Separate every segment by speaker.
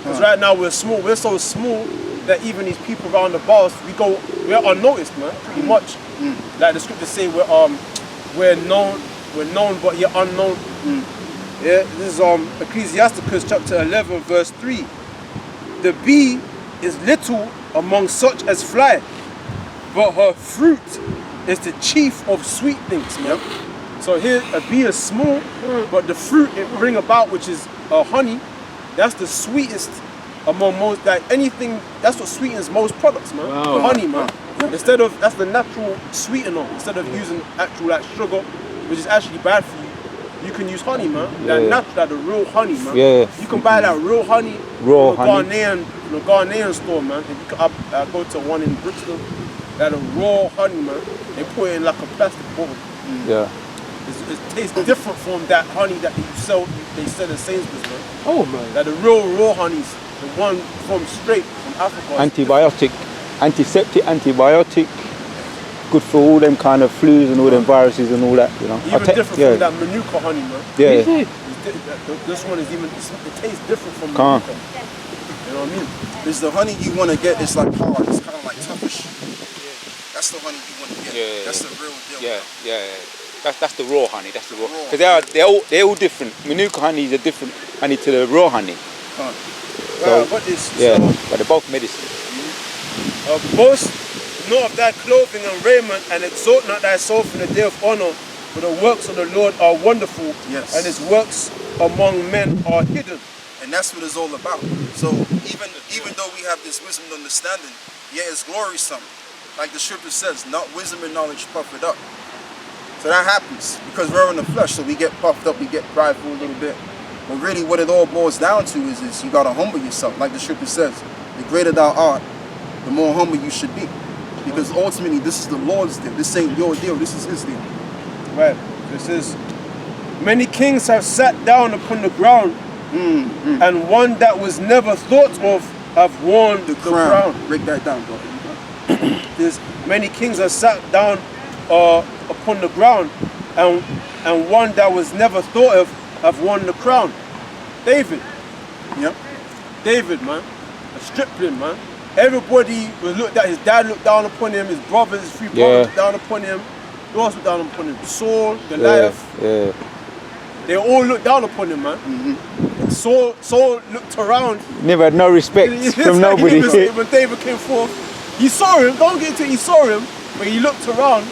Speaker 1: Because right now we're small. We're so small that even these people around the bars, we're unnoticed, man. Pretty much. Like the scriptures say, we're known, but yet unknown. Yeah, this is Ecclesiasticus chapter 11, verse 3. The bee is little among such as fly, but her fruit is the chief of sweet things, man. So here, a bee is small, but the fruit it bring about, which is honey, that's the sweetest among most, like anything, that's what sweetens most products, man. Wow. Honey, man. Instead of, that's the natural sweetener. Instead of using actual like sugar, which is actually bad for you, you can use honey, man. Like the real honey, man. You can buy that real honey from the Ghanaian store, man. If you I go to one in Brixton, that a raw honey, man. They put it in like a plastic bottle. It tastes different from that honey that they sell in Sainsbury's, man. Oh man. Like the real raw honeys, the one from straight from Africa.
Speaker 2: Antiseptic, antibiotic, good for all them kind of flus and all them viruses and all that, you know.
Speaker 1: Even different from that Manuka honey, man. This one is even, it tastes different from Manuka. You know what I mean?
Speaker 3: It's the honey you want to get, it's like hard, it's kind of like toughish. That's the honey you want to get. That's the real deal.
Speaker 2: That's the raw honey. That's the raw. Because they're all different. Manuka honey is a different honey to the raw honey.
Speaker 1: But
Speaker 2: they're both medicine.
Speaker 1: Boast not of thy clothing and raiment, and exalt not thyself in the day of honor. For the works of the Lord are wonderful, and His works among men are hidden.
Speaker 3: And that's what it's all about. So even though we have this wisdom and understanding, yet it's gloriousome. Like the scripture says, not wisdom and knowledge puff it up. So that happens because we're in the flesh, so we get puffed up, we get prideful a little bit. But really what it all boils down to is you gotta humble yourself. Like the scripture says, the greater thou art, the more humble you should be. Because ultimately this is the Lord's deal. This ain't your deal, this is His deal.
Speaker 1: Right. This is, many kings have sat down upon the ground, and one that was never thought of have worn the crown.
Speaker 3: Break that down, bro.
Speaker 1: There's many kings have sat down upon the ground, and one that was never thought of have won the crown. David. David, man. A stripling, man. Everybody was looked at. His dad looked down upon him. His brothers, his three brothers looked down upon him. Who else looked down upon him? Saul, Goliath. They all looked down upon him, man. Saul looked around.
Speaker 2: Never had no respect from nobody.
Speaker 1: When David came forth, he saw him. Don't get into it. He saw him, but he looked around.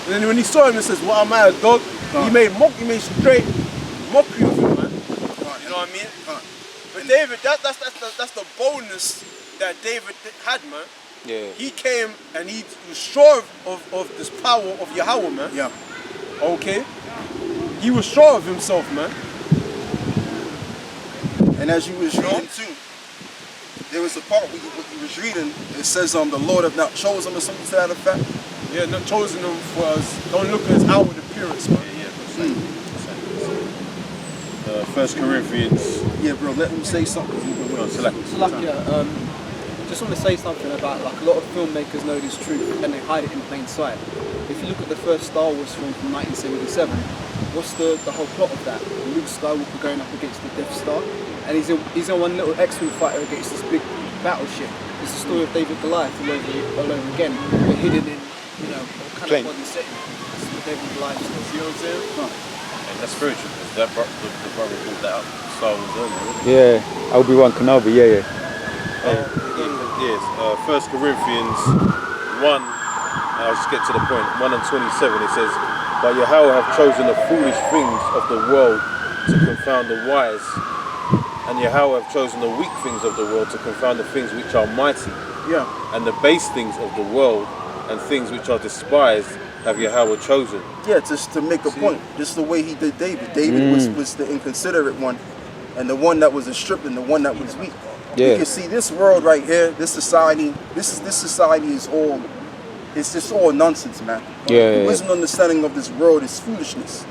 Speaker 1: And then when he saw him, he says, "What am I, a dog?" He made straight mockery of him, man. You know what I mean? But David, that's the boldness that David had, man. He came and he was sure of this power of Yahweh, man. Okay. He was sure of himself, man.
Speaker 3: And as you was reading too, there was a part where you was reading, it says the Lord have not chosen him or something to that effect.
Speaker 1: Yeah, not chosen him for us. Don't look at his outward appearance, man.
Speaker 4: 1 Corinthians.
Speaker 3: Yeah, bro, let him say something.
Speaker 5: Just want to say something about, like, a lot of filmmakers know this truth and they hide it in plain sight. If you look at the first Star Wars film from 1977, what's the whole plot of that? Luke Skywalker going up against the Death Star, and he's in one little X-Wing fighter against this big battleship. It's the story of David Goliath all over again, but hidden in, you know, kind of modern setting. It's the David Goliath story. See what I'm saying?
Speaker 4: And that's spiritual, because the brother brought that up. Star Wars earlier.
Speaker 2: Yeah, Obi-Wan Kenobi.
Speaker 4: Yes, 1 Corinthians 1, I'll just get to the point, 1 and 27, it says, "But Yahweh have chosen the foolish things of the world to confound the wise, and Yahweh have chosen the weak things of the world to confound the things which are mighty. And the base things of the world and things which are despised have Yahweh chosen."
Speaker 3: Yeah, just to make a point, just the way he did David. David was the inconsiderate one, and the one that was a stripling, the one that was weak. You can see this world right here, this society is all, it's just all nonsense, man. The wisdom and understanding of this world is foolishness.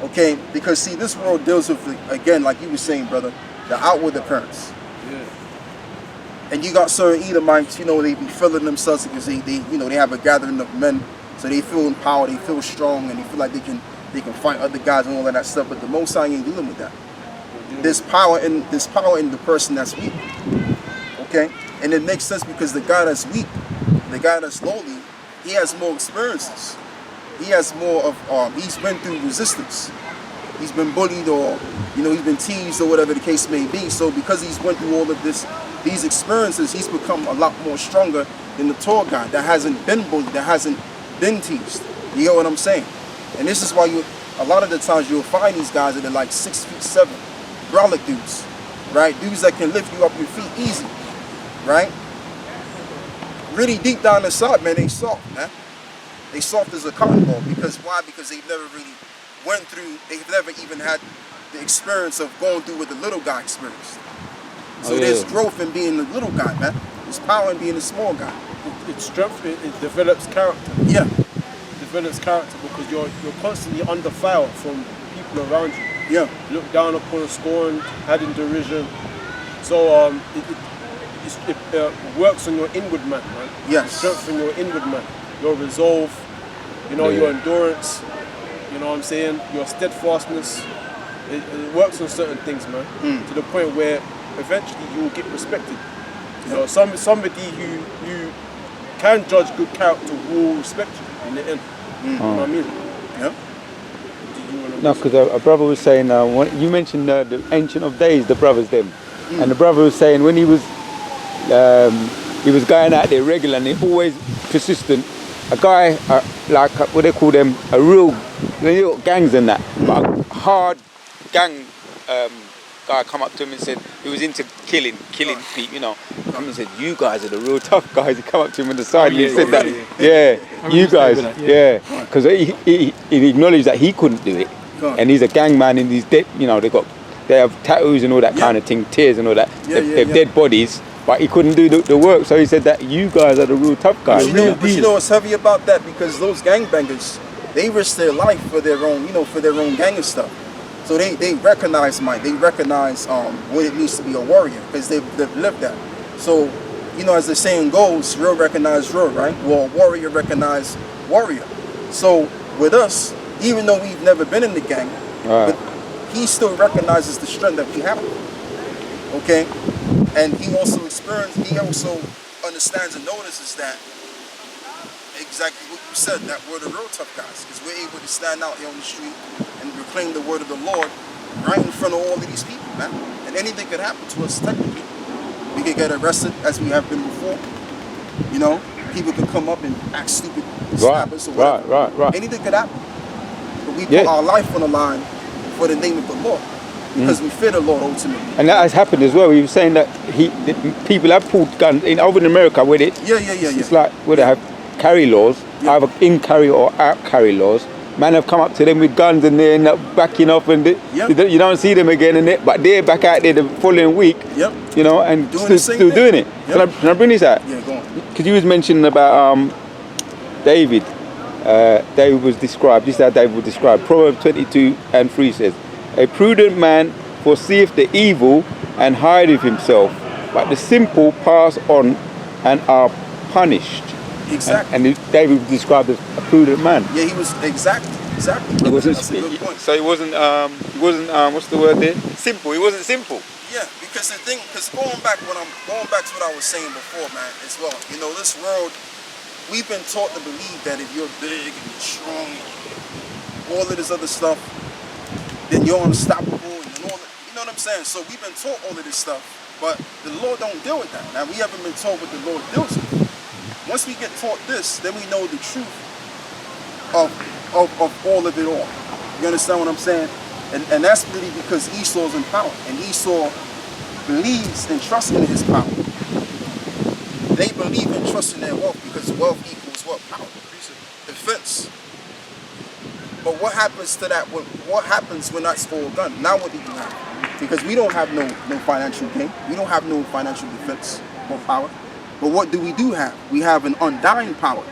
Speaker 3: Okay, because see, this world deals with, again, like you were saying, brother, the outward appearance. And you got certain Edomites, you know, they be feeling themselves because they have a gathering of men, so they feel empowered, they feel strong, and they feel like they can fight other guys and all of that stuff. But the Most High ain't dealing with that. there's power in the person that's weak. Okay, and it makes sense because the guy that's weak, the guy that's lowly, he has more experiences. He has more of he's been through resistance. He's been bullied, or he's been teased, or whatever the case may be. So because he's went through all of these experiences, he's become a lot more stronger than the tall guy that hasn't been bullied, that hasn't been teased. You know what I'm saying? And this is why a lot of the times you'll find these guys that are like 6'7", brolic dudes, right? Dudes that can lift you up your feet easy, right? Really deep down inside, man, they soft, man. They soft as a cotton ball. Because why? Because they've never really they've never even had the experience of going through what the little guy experienced. So there's growth in being the little guy, man. There's power in being the small guy.
Speaker 1: It's strength. It develops character.
Speaker 3: Yeah.
Speaker 1: It develops character because you're constantly under fire from people around you.
Speaker 3: Yeah.
Speaker 1: Look down upon, scorned, had in derision. So it works on your inward man, right?
Speaker 3: Yes.
Speaker 1: It strengthens your inward man. Your resolve, your endurance. You know what I'm saying? Your steadfastness. It works on certain things, man. To the point where eventually you will get respected. Somebody who can judge good character will respect you in the end. You know what I mean? Yeah.
Speaker 2: No, because a brother was saying, you mentioned the Ancient of Days, the brothers them, and the brother was saying when he was going out there regular and always persistent. A guy like what they call them, a real gangs and that, but a hard gang guy come up to him and said he was into killing people, Come and said, "You guys are the real tough guys." He come up to him on the side and he said that, you guys, because he acknowledged that he couldn't do it, and he's a gang man and he's dead. They have tattoos and all that kind of thing, tears and all that. They're dead bodies. But he couldn't do the work, so he said that you guys are the real tough guys.
Speaker 3: But you know what's heavy about that? Because those gangbangers, they risk their life for their own, for their own gang and stuff. So they recognize what it means to be a warrior, because they've lived that. So, as the saying goes, real recognize real, right? Well, warrior recognize warrior. So with us, even though we've never been in the gang, but he still recognizes the strength that we have. Okay? And he also understands and notices that exactly what you said, that we're the real tough guys, because we're able to stand out here on the street and proclaim the word of the Lord right in front of all of these people, man. And anything could happen to us technically. We could get arrested as we have been before. People could come up and act stupid, stab us or whatever.
Speaker 2: Right.
Speaker 3: Anything could happen. But we put our life on the line for the name of the Lord. Because we fear the Lord ultimately.
Speaker 2: And that has happened as well. He was saying that people have pulled guns over in America with it. It's like where they have carry laws, either in carry or out carry laws. Man have come up to them with guns and they end up backing off, and you don't see them again. But they're back out there the following week. And still doing it. Can I bring this out?
Speaker 3: Yeah, go on.
Speaker 2: Because you was mentioning about David. David was described. This is how David was described. Proverbs 22:3 says, "A prudent man foreseeth the evil and hideth himself, but the simple pass on and are punished."
Speaker 3: Exactly.
Speaker 2: And David was described as a prudent man.
Speaker 3: Yeah, he was exactly.
Speaker 2: That's a good point. So he wasn't what's the word there? Simple. He wasn't simple.
Speaker 3: Yeah, because going back to what I was saying before, man, as well. This world, we've been taught to believe that if you're big and you're strong, all of this other stuff, then you're unstoppable, and all that, you know what I'm saying? So we've been taught all of this stuff, but the Lord don't deal with that. Now, we haven't been told what the Lord deals with. Once we get taught this, then we know the truth of all of it all. You understand what I'm saying? And that's really because Esau's in power, and Esau believes and trusts in his power. They believe and trust in their wealth, because wealth equals what? Power. Defense. But what happens to that? What happens when that's all done? Now what do you have? Because we don't have no financial gain. We don't have no financial defense or power. But what do we have? We have an undying power,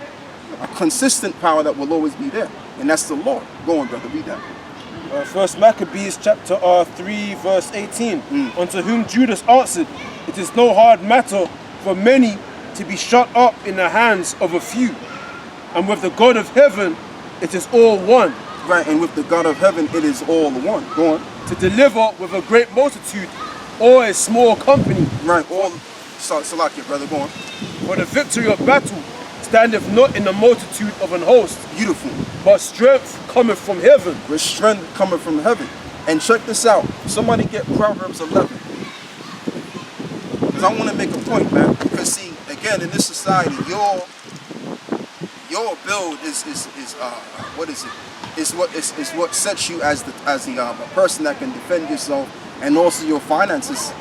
Speaker 3: a consistent power that will always be there. And that's the Lord. Go on, brother, read that.
Speaker 1: First Maccabees chapter 3 verse 18. Unto whom Judas answered, "It is no hard matter for many to be shut up in the hands of a few. And with the God of heaven, it is all one."
Speaker 3: Right, and with the God of heaven, it is all one. Go on.
Speaker 1: to deliver with a great multitude or a small company.
Speaker 3: Right. All. Salakia, brother. Go on.
Speaker 1: For the victory of battle standeth not in the multitude of an host,
Speaker 3: Beautiful.
Speaker 1: but strength cometh from heaven.
Speaker 3: With strength coming from heaven. And check this out. Somebody get Proverbs 11. Because I want to make a point, man. Because see, again, in this society, your build is what is it? Is what sets you as a person that can defend yourself, and also your finances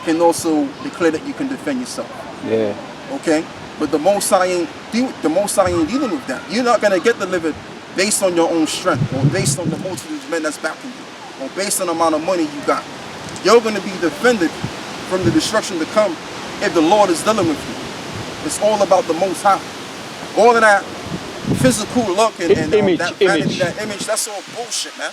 Speaker 3: can also declare that you can defend yourself.
Speaker 2: Yeah.
Speaker 3: Okay? But the Most High ain't dealing with that. You're not gonna get delivered based on your own strength, or based on the multitude of men that's backing you, or based on the amount of money you got. You're gonna be defended from the destruction to come if the Lord is dealing with you. It's all about the Most High. All of that physical look and
Speaker 2: image,
Speaker 3: that vanity, that image, that's all bullshit, man.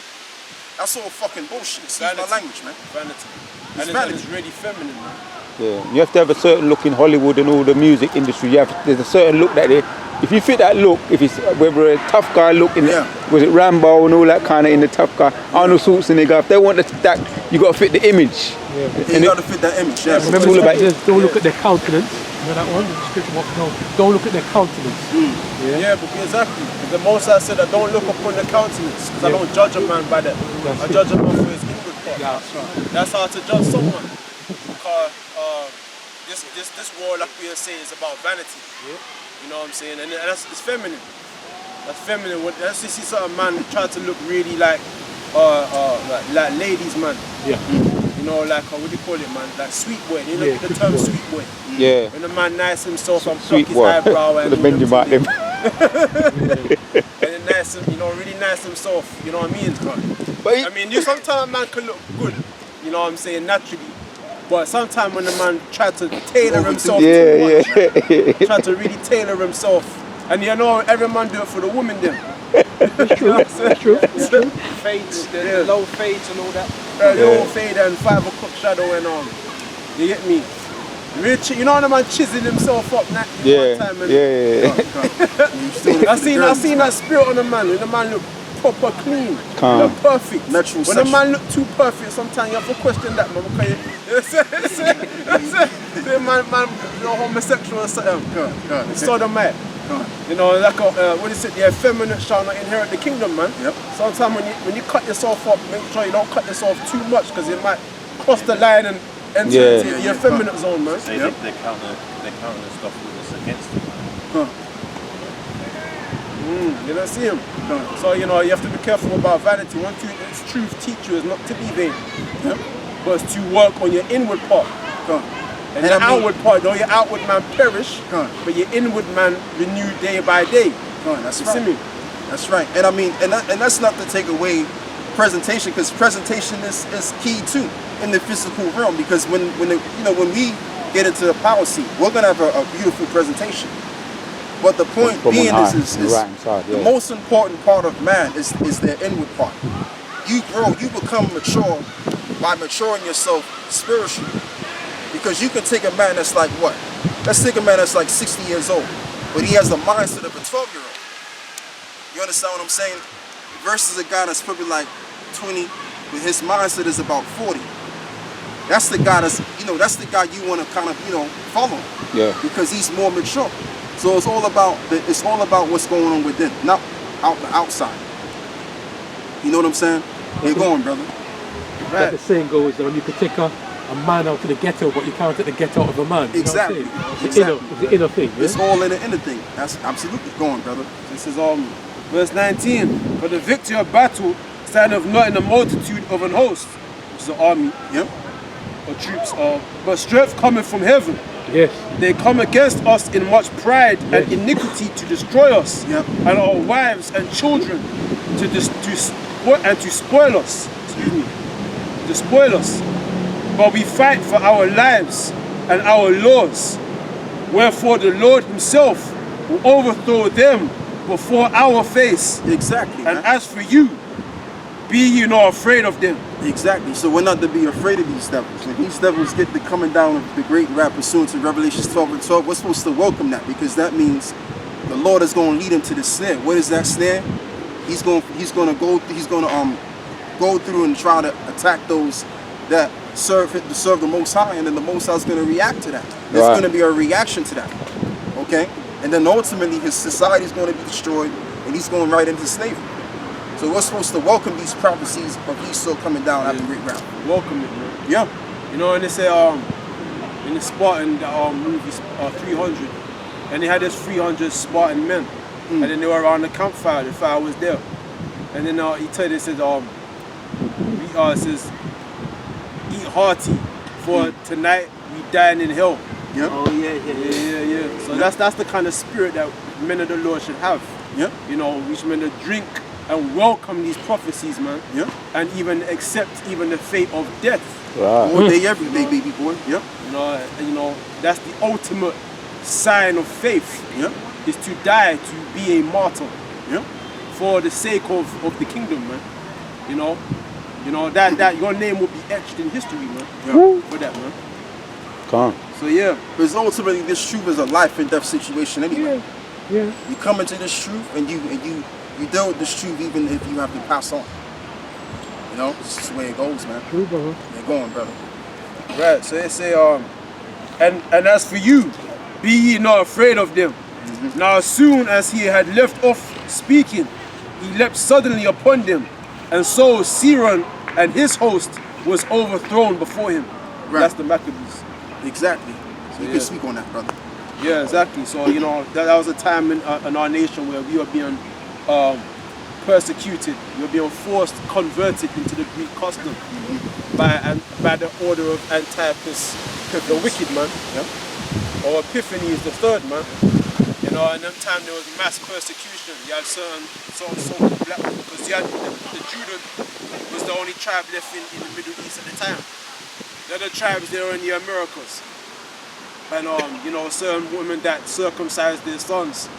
Speaker 3: That's all fucking bullshit. Excuse my language, man.
Speaker 1: Vanity.
Speaker 3: It's
Speaker 1: And
Speaker 3: vanity.
Speaker 1: it's really feminine, man.
Speaker 2: Yeah, you have to have a certain look in Hollywood and all the music industry. There's a certain look that if you fit that look, if it's whether a tough guy look in, was it Rambo and all that kind of in the tough guy, Arnold Schwarzenegger, if they want that, you got to fit the image.
Speaker 3: You got to fit that image. Yeah.
Speaker 2: Remember, it's all about
Speaker 6: don't look at their countenance. You know that one? The scripture, don't look at their countenance.
Speaker 1: Yeah, because exactly. The Most High said, I don't look upon the countenance, because I don't judge a man by that. I judge a man for his inward part.
Speaker 6: Yeah, that's right.
Speaker 1: That's how to judge someone. Because this world, like we are saying, is about vanity. You know what I'm saying? And it's feminine. That's feminine. When you see certain man try to look really like ladies, man.
Speaker 6: Yeah.
Speaker 1: You know, like what do you call it, man? Like sweet boy. You look at the term sweet boy.
Speaker 2: Yeah.
Speaker 1: When the man nice himself and
Speaker 2: Sweet
Speaker 1: pluck his
Speaker 2: boy.
Speaker 1: eyebrow and
Speaker 2: The bend him out them.
Speaker 1: and then nice, really nice himself. You know what I mean?
Speaker 2: But
Speaker 1: I mean, sometimes a man can look good. You know what I'm saying? Naturally. But sometimes when the man try to tailor himself too much, try to really tailor himself, and you know every man do it for the woman then.
Speaker 6: It's true. It's true. It's true.
Speaker 5: Fades, the low fades and all that.
Speaker 1: The low fade and 5 o'clock shadow and you get me? You know when the man chiseling himself up one time and I seen that spirit on the man. When the man look proper clean, look perfect.
Speaker 3: Natural
Speaker 1: when the man look too perfect, sometimes you have to question that, man. The man, homosexual or something. Sodomite. You know, like what is it? The effeminate shall not inherit the kingdom, man.
Speaker 3: Yep.
Speaker 1: Sometimes when you cut yourself up, make sure you don't cut yourself too much, because it might cross the line and enter into the effeminate zone, man.
Speaker 4: They're counting the stuff that's against them.
Speaker 1: You don't see him. So you know you have to be careful about vanity. One thing its truth teach you is not to be vain, but it's to work on your inward part. And your outward part, though your outward man perish, but your inward man renewed day by day.
Speaker 3: That's right. That's right. And I mean, and that's not to take away presentation, because presentation is key too in the physical realm. Because when we get into the power seat, we're gonna have a beautiful presentation. But the point being is the most important part of man is their inward part. You grow, you become mature by maturing yourself spiritually. Because you can take a man that's like what? Let's take a man that's like 60 years old, but he has the mindset of a 12-year-old. You understand what I'm saying? Versus a guy that's probably like 20, but his mindset is about 40. That's the guy that's the guy you want to kind of, follow.
Speaker 2: Yeah.
Speaker 3: Because he's more mature. So it's all about what's going on within, not out the outside. You know what I'm saying? You're going, brother.
Speaker 6: Like the saying goes, you could take a man out to the ghetto, but you can't take the ghetto out of a man.
Speaker 3: Exactly.
Speaker 6: It's the inner thing. Yeah?
Speaker 3: It's all in the inner thing. That's absolutely going, brother.
Speaker 1: This is verse 19. For the victory of battle standeth not in the multitude of an host, which is the army, or troops, but strength cometh from heaven.
Speaker 6: Yes.
Speaker 1: They come against us in much pride and iniquity to destroy us, and our wives and children to spoil us. Excuse me. To spoil us. But we fight for our lives and our laws. Wherefore the Lord himself will overthrow them before our face.
Speaker 3: Exactly.
Speaker 1: And as for you, be ye not afraid of them.
Speaker 3: Exactly. So we're not to be afraid of these devils. When these devils get the coming down of the great wrath pursuant to Revelations 12 and 12, we're supposed to welcome that, because that means the Lord is going to lead him to the snare. What is that snare? He's going to go through and try to attack those that serve the Most High, and then the Most High is going to react to that. There's going to be a reaction to that, okay? And then ultimately his society is going to be destroyed, and he's going right into slavery. So we're supposed to welcome these prophecies of Esau coming down after Great Round.
Speaker 1: Welcome it, man.
Speaker 3: Yeah.
Speaker 1: You know, and they say in the Spartan movie 300, and they had this 300 Spartan men, and then they were around the campfire. The fire was there, and then he told it says eat hearty, for tonight we dine in hell.
Speaker 3: Yep.
Speaker 5: Oh yeah.
Speaker 1: So that's the kind of spirit that men of the Lord should have.
Speaker 3: Yep.
Speaker 1: You know, we should men to drink and welcome these prophecies, man.
Speaker 3: Yep.
Speaker 1: And even accept even the fate of death.
Speaker 2: Right.
Speaker 3: All day, every day, baby boy. Yep.
Speaker 1: You know, that's the ultimate sign of faith.
Speaker 3: Yep.
Speaker 1: Is to die, to be a martyr.
Speaker 3: Yep.
Speaker 1: For the sake of the kingdom, man. You know that your name will be etched in history, man.
Speaker 3: Yeah.
Speaker 1: For that, man.
Speaker 2: Come on.
Speaker 1: So yeah.
Speaker 3: Because ultimately this truth is a life and death situation anyway.
Speaker 6: Yeah.
Speaker 3: You come into this truth and you deal with this truth even if you have to pass on. You know, this is the way it goes, man.
Speaker 6: True, brother.
Speaker 3: They're going, brother.
Speaker 1: Right. So they say and as for you, be ye not afraid of them. Now as soon as he had left off speaking, he leapt suddenly upon them, and so Siron and his host was overthrown before him.
Speaker 3: Right.
Speaker 1: That's the Maccabees.
Speaker 3: Exactly. So you
Speaker 1: Yeah.
Speaker 3: can speak on that, brother.
Speaker 1: Yeah, exactly. So you know that was a time in our nation where we were being persecuted. We were being forced, converted into the Greek custom by the order of Antiochus, the wicked man.
Speaker 3: Yep.
Speaker 1: Or Epiphany is the third man. You know, in that time there was mass persecution. You had certain so-called black, because you had the Judah was the only tribe left in the Middle East at the time. The other tribes they were in the Americas. And you know, certain women that circumcised their sons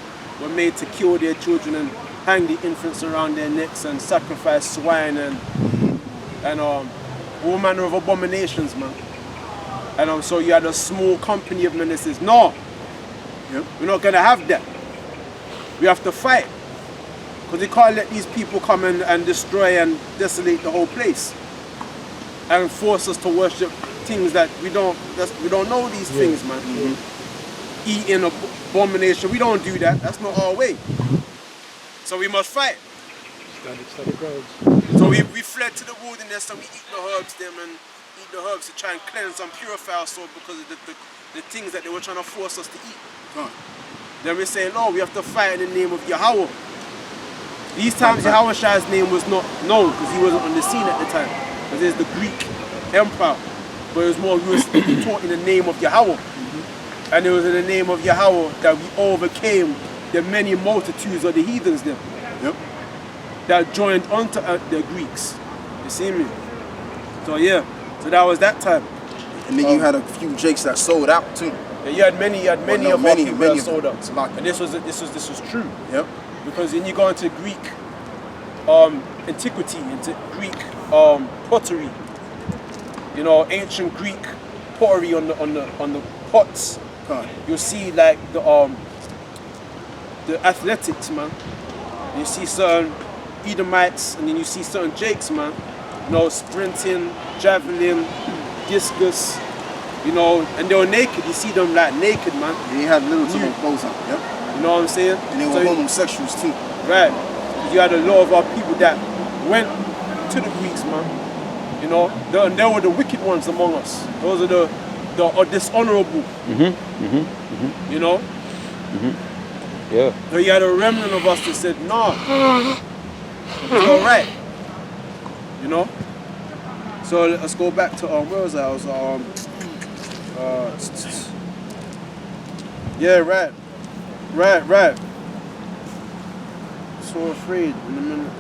Speaker 1: were made to kill their children and hang the infants around their necks and sacrifice swine and all manner of abominations, man. And so you had a small company of men that says, no, we're not gonna have that. We have to fight. Because they can't let these people come in and destroy and desolate the whole place. And force us to worship things that we don't know these things, man. Eating abomination, we don't do that. That's not our way. So we must fight.
Speaker 6: Standard grounds.
Speaker 1: So we fled to the wilderness and we eat the herbs to try and cleanse and purify our soul because of the things that they were trying to force us to eat. Then we say, no, we have to fight in the name of Yahweh. These times Yahweh's name was not known because he wasn't on the scene at the time. Because there's the Greek Empire. But it was more, we were taught in the name of Yahweh. And it was in the name of Yahweh that we overcame the many multitudes of the heathens there. That joined onto the Greeks. You see me? So yeah, so that was that time.
Speaker 3: And then you had a few jakes that sold out too.
Speaker 1: Yeah, you had many of our people that sold out.
Speaker 3: It's like-
Speaker 1: And this was true.
Speaker 3: Yep.
Speaker 1: Because when you go into Greek antiquity, into Greek pottery, you know, ancient Greek pottery on the pots, you'll see like the athletics, man. You see certain Edomites, and then you see certain Jakes, man. You know, sprinting, javelin, discus, you know, and they were naked. You see them like naked, man.
Speaker 3: They had little to no clothes on. Yep.
Speaker 1: You know what I'm saying?
Speaker 3: And they were homosexuals too.
Speaker 1: Right. You had a lot of our people that went to the Greeks, man. You know, and they were the wicked ones among us. Those are the dishonorable. You know?
Speaker 2: Yeah.
Speaker 1: So you had a remnant of us that said, nah, it's alright. You know? So let's go back to where was I? I was yeah, right. So afraid in a minute.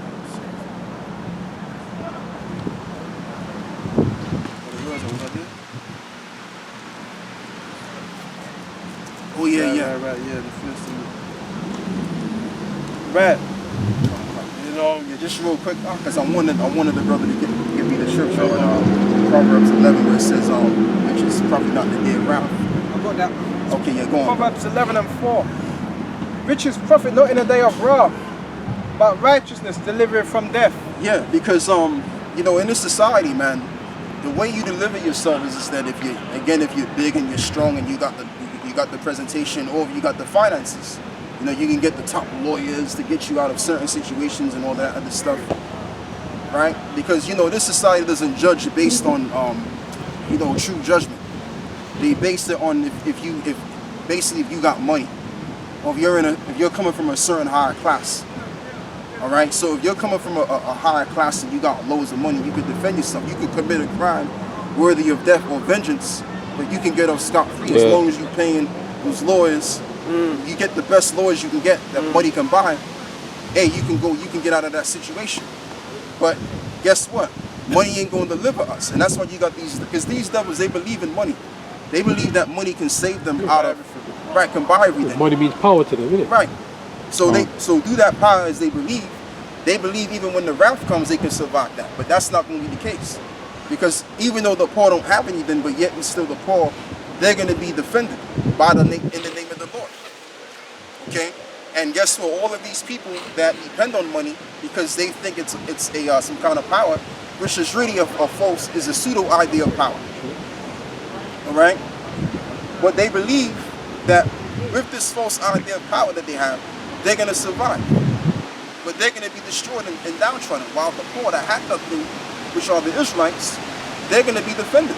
Speaker 3: Oh yeah,
Speaker 1: Right, yeah, the first thing. Right. You know,
Speaker 3: Yeah, just real quick, because I wanted the brother to give me the scripture in Proverbs 11 where it says, which is probably not the dead route.
Speaker 5: I got that.
Speaker 3: Okay, yeah, go on.
Speaker 5: Proverbs 11:4. Riches profit not in a day of wrath, but righteousness delivereth from death.
Speaker 3: Yeah, because you know, in this society, man, the way you deliver yourself is that if you're big and you're strong and you got the presentation, or if you got the finances, you know, you can get the top lawyers to get you out of certain situations and all that other stuff, right? Because, you know, this society doesn't judge based on, you know, true judgment. They base it on if you got money, or if you're coming from a certain higher class. All right, so if you're coming from a higher class and you got loads of money, you could defend yourself. You could commit a crime worthy of death or vengeance, but you can get off scot-free as long as you're paying those lawyers. You get the best lawyers you can get that money can buy. Hey, you can get out of that situation. But guess what? Money ain't going to deliver us, and that's why you got because these devils, they believe in money. They believe that money can save them out of, right, can buy everything.
Speaker 6: Money means power to them, isn't it?
Speaker 3: Right. So so through that power, as they believe even when the wrath comes, they can survive that. But that's not going to be the case, because even though the poor don't have anything, but yet and still the poor, they're going to be defended by in the name of the Lord. Okay. And guess what? All of these people that depend on money because they think it's some kind of power, which is really a false, is a pseudo idea of power. All right. But they believe that with this false idea of power that they have, they're going to survive. But they're going to be destroyed and downtrodden, while the poor that had nothing, which are the Israelites, they're going to be defended.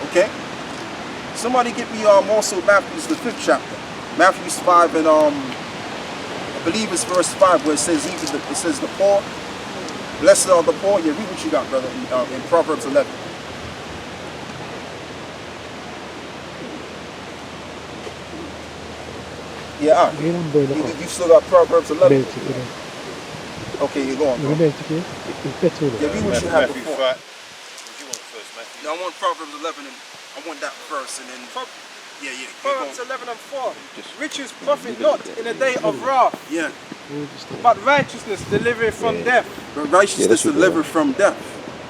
Speaker 3: Okay? Somebody get me also Matthew, the 5th chapter. Matthew 5 and I believe it's verse 5 where it says the poor, blessed are the poor. Yeah, read what you got, brother, in Proverbs 11. Yeah, you still got Proverbs 11. Okay, you're going. Yeah, read what you have before.
Speaker 4: What do you want first, Matthew?
Speaker 3: No, I want Proverbs 11, and I want that first, and then
Speaker 1: Proverbs 11 and 4. Riches profit not in a day of wrath.
Speaker 3: Yeah.
Speaker 1: But righteousness delivereth from death.
Speaker 3: But righteousness delivered from death.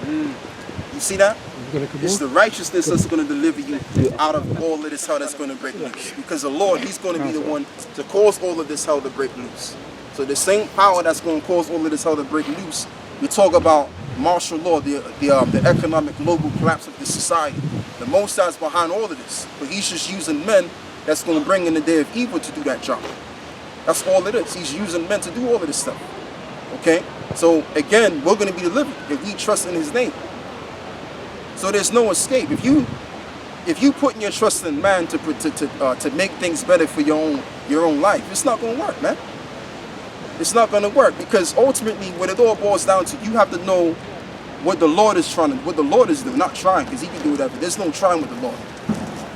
Speaker 3: You see that? It's the righteousness that's going to deliver you out of all of this hell that's going to break loose. Because the Lord, He's going to be the one to cause all of this hell to break loose. So the same power that's going to cause all of this hell to break loose, we talk about martial law, the economic global collapse of this society. The Most High is behind all of this. But He's just using men that's going to bring in the day of evil to do that job. That's all it is. He's using men to do all of this stuff. Okay? So again, we're going to be delivered if we trust in His name. So there's no escape. If you put your trust in man to make things better for your own life, it's not going to work, man. It's not going to work, because ultimately, what it all boils down to, you have to know what the Lord is doing, not trying, because He can do whatever. There's no trying with the Lord.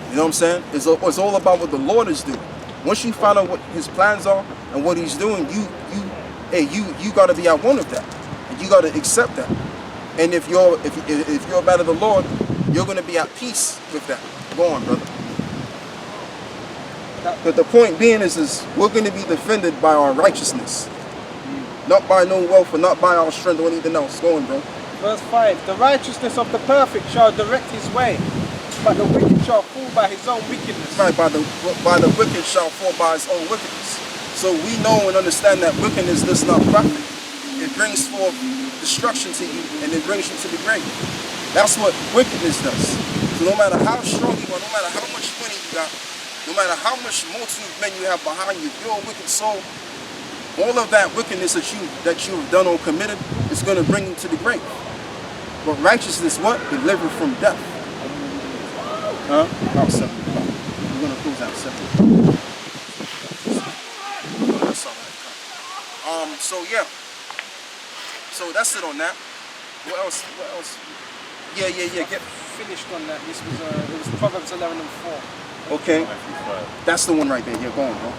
Speaker 3: You know what I'm saying? It's all about what the Lord is doing. Once you find out what His plans are and what He's doing, you got to be at one with that, and you got to accept that. And if you're a man of the Lord, you're going to be at peace with that. Go on, brother. But the point being is we're going to be defended by our righteousness, not by no wealth or not by our strength or anything else. Go on, bro.
Speaker 1: Verse 5. The righteousness of the perfect shall direct his way, but the wicked shall fall by his own wickedness.
Speaker 3: Right, by the wicked shall fall by his own wickedness. So we know and understand that wickedness does not profit. It brings forth destruction to you, and it brings you to the grave. That's what wickedness does. So no matter how strong you are, no matter how much money you got, no matter how much multitude of men you have behind you, if you're a wicked soul, all of that wickedness that you've done or committed is going to bring you to the grave. But righteousness, what? Delivered from death. About 7 o'clock. We're going to close out 7 o'clock. So yeah. So that's it on that. What else? Yeah. Get
Speaker 1: finished on that. This was it was Proverbs 11 and 4.
Speaker 3: Okay. That's the one right there. Yeah, go on, bro.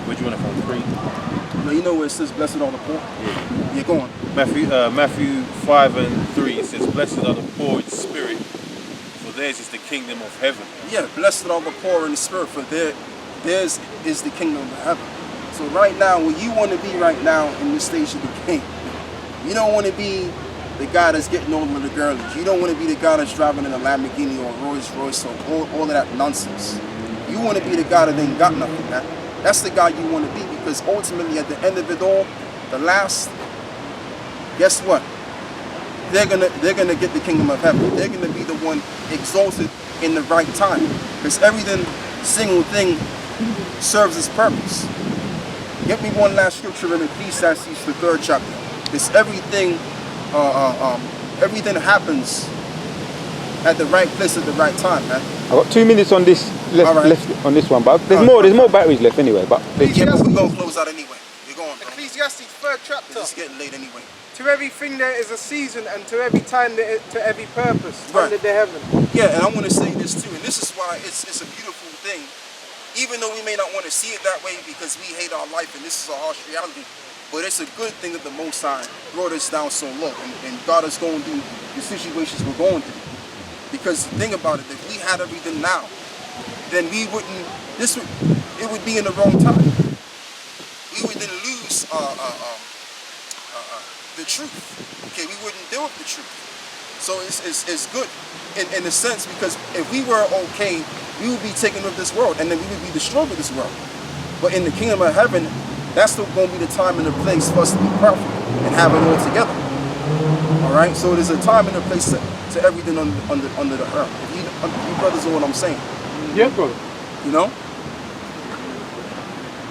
Speaker 4: Where'd you want it from? 3?
Speaker 3: No, you know where it says, blessed are the poor? Yeah, go on.
Speaker 4: Matthew 5 and 3, it says, blessed are the poor in spirit, for theirs is the kingdom of heaven.
Speaker 3: Yeah, blessed are the poor in the spirit, for theirs is the kingdom of heaven. So right now, where you want to be right now in this stage of the game, you don't want to be the guy that's getting all of the girlies. You don't want to be the guy that's driving in a Lamborghini or a Rolls Royce or all of that nonsense. You want to be the guy that ain't got nothing, man. That's the guy you want to be, because ultimately at the end of it all, the last, guess what? they're gonna get the kingdom of heaven. They're gonna be the one exalted in the right time, because everything, single thing, serves its purpose. Get me one last scripture in Ecclesiastes, the 3rd chapter. It's everything. Everything happens at the right place at the right time, man.
Speaker 2: I've got 2 minutes on this left on this one, but there's more batteries left anyway. But
Speaker 3: We're gonna close out anyway. You're going, bro.
Speaker 7: Ecclesiastes 3rd chapter.
Speaker 3: It's getting late anyway.
Speaker 7: To everything there is a season, and to every time to every purpose
Speaker 3: Right.
Speaker 7: under the heaven.
Speaker 3: Yeah, and I want to say this too, and this is why it's a beautiful thing, even though we may not want to see it that way because we hate our life and this is a harsh reality. But it's a good thing that the Most High brought us down so low and got us going through the situations we're going through. Because think about it, if we had everything now, then it would be in the wrong time. We would then lose the truth. Okay, we wouldn't deal with the truth. So it's good in a sense, because if we were okay, we would be taken of this world and then we would be destroyed with this world. But in the kingdom of heaven, that's still going to be the time and the place for us to be perfect and have it all together. All right, so there's a time and a place to everything under the earth. If you brothers know what I'm saying.
Speaker 6: Yeah, bro.
Speaker 3: You know?